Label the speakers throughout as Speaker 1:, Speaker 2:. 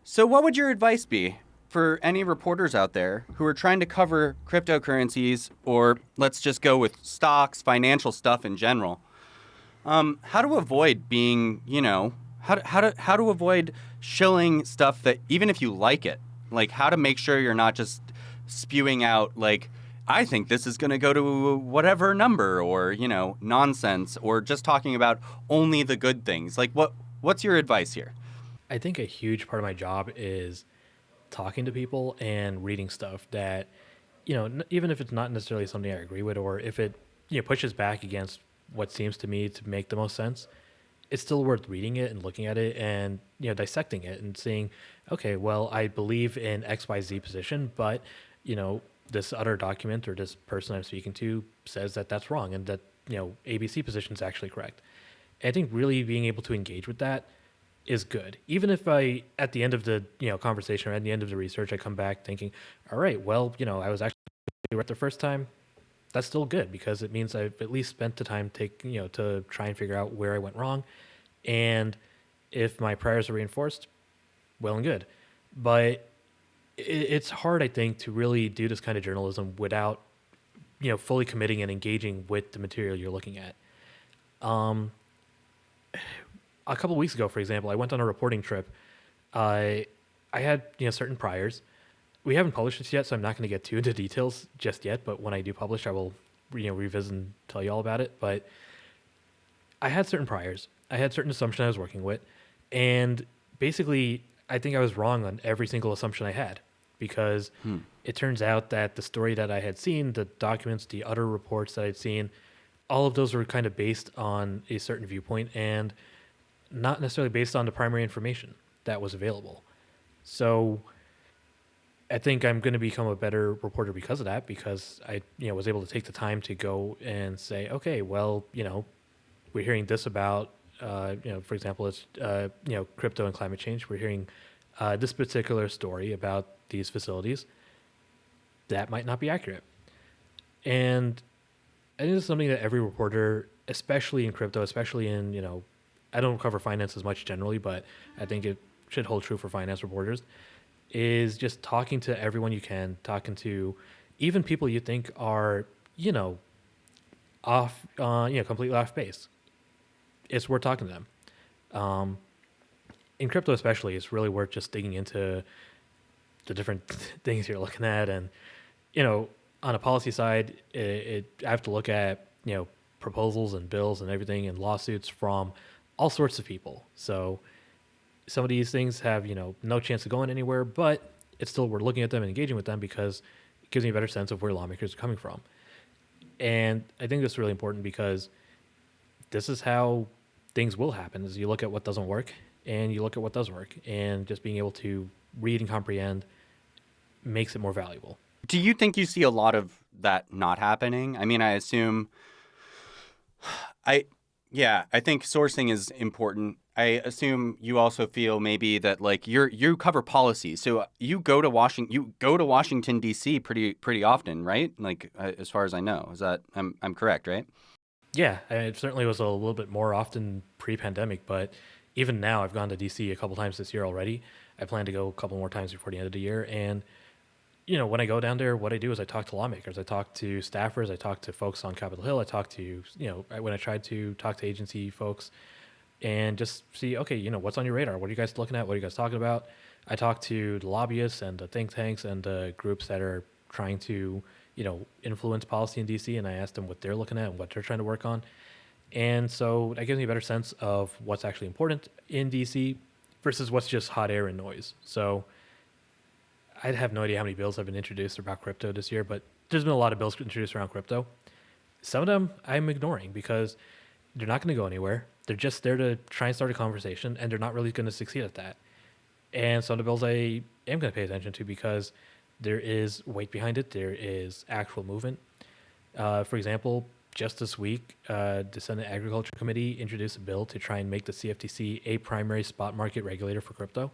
Speaker 1: So, what would your advice be for any reporters out there who are trying to cover cryptocurrencies, or let's just go with stocks, financial stuff in general? How to avoid being, how to avoid shilling stuff that even if you like it, like how to make sure you're not just spewing out like, I think this is going to go to whatever number, or nonsense, or just talking about only the good things. Like, what's your advice here?
Speaker 2: I think a huge part of my job is talking to people and reading stuff that, even if it's not necessarily something I agree with, or if it, pushes back against what seems to me to make the most sense, it's still worth reading it and looking at it and, dissecting it and seeing, okay, well, I believe in XYZ position, but, this other document or this person I'm speaking to says that that's wrong and that, ABC position is actually correct. And I think really being able to engage with that is good. Even if I, at the end of the conversation or at the end of the research, I come back thinking, all right, well, I was actually right the first time. That's still good because it means I've at least spent the time to try and figure out where I went wrong, and if my priors are reinforced, well and good. But it's hard, I think, to really do this kind of journalism without fully committing and engaging with the material you're looking at. Um, a couple of weeks ago, for example, I went on a reporting trip. I I had certain priors. We haven't published this yet, so I'm not going to get too into details just yet. But when I do publish, I will revisit and tell you all about it. But I had certain priors. I had certain assumptions I was working with, and basically, I think I was wrong on every single assumption I had because
Speaker 1: Hmm.
Speaker 2: it turns out that the story that I had seen, the documents, the other reports that I'd seen, all of those were kind of based on a certain viewpoint and not necessarily based on the primary information that was available. So I think I'm going to become a better reporter because of that, because I was able to take the time to go and say, okay, well, we're hearing this about for example, it's crypto and climate change. We're hearing this particular story about these facilities that might not be accurate, and I think it's something that every reporter, especially in crypto, especially in I don't cover finance as much generally, but I think it should hold true for finance reporters, is just talking to everyone you can, talking to even people you think are, you know, off, completely off base. It's worth talking to them. Um, in crypto, especially, it's really worth just digging into the different things you're looking at. And, on a policy side, I have to look at, proposals and bills and everything and lawsuits from all sorts of people. So some of these things have, no chance of going anywhere, but it's still worth looking at them and engaging with them because it gives me a better sense of where lawmakers are coming from. And I think that's really important because this is how things will happen is you look at what doesn't work and you look at what does work, and just being able to read and comprehend makes it more valuable.
Speaker 1: Do you think you see a lot of that not happening? I mean, I assume I yeah, I think sourcing is important. I assume you also feel maybe that like you cover policy. So you go to Washington D.C. pretty often, right? Like as far as I know. Is that I'm correct, right?
Speaker 2: Yeah, it certainly was a little bit more often pre-pandemic, but even now I've gone to DC a couple times this year already. I plan to go a couple more times before the end of the year. And when I go down there, what I do is I talk to lawmakers, I talk to staffers, I talk to folks on Capitol Hill, I talk to when I tried to talk to agency folks and just see, okay, what's on your radar? What are you guys looking at? What are you guys talking about? I talk to the lobbyists and the think tanks and the groups that are trying to, influence policy in DC, and I ask them what they're looking at and what they're trying to work on. And so that gives me a better sense of what's actually important in DC versus what's just hot air and noise. So I have no idea how many bills have been introduced about crypto this year, but there's been a lot of bills introduced around crypto. Some of them I'm ignoring because they're not going to go anywhere. They're just there to try and start a conversation, and they're not really going to succeed at that. And some of the bills I am going to pay attention to because there is weight behind it. There is actual movement. For example, just this week, the Senate Agriculture Committee introduced a bill to try and make the CFTC a primary spot market regulator for crypto.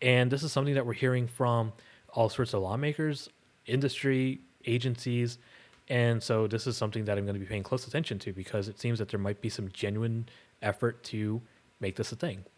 Speaker 2: And this is something that we're hearing from all sorts of lawmakers, industry, agencies. And so this is something that I'm going to be paying close attention to because it seems that there might be some genuine effort to make this a thing.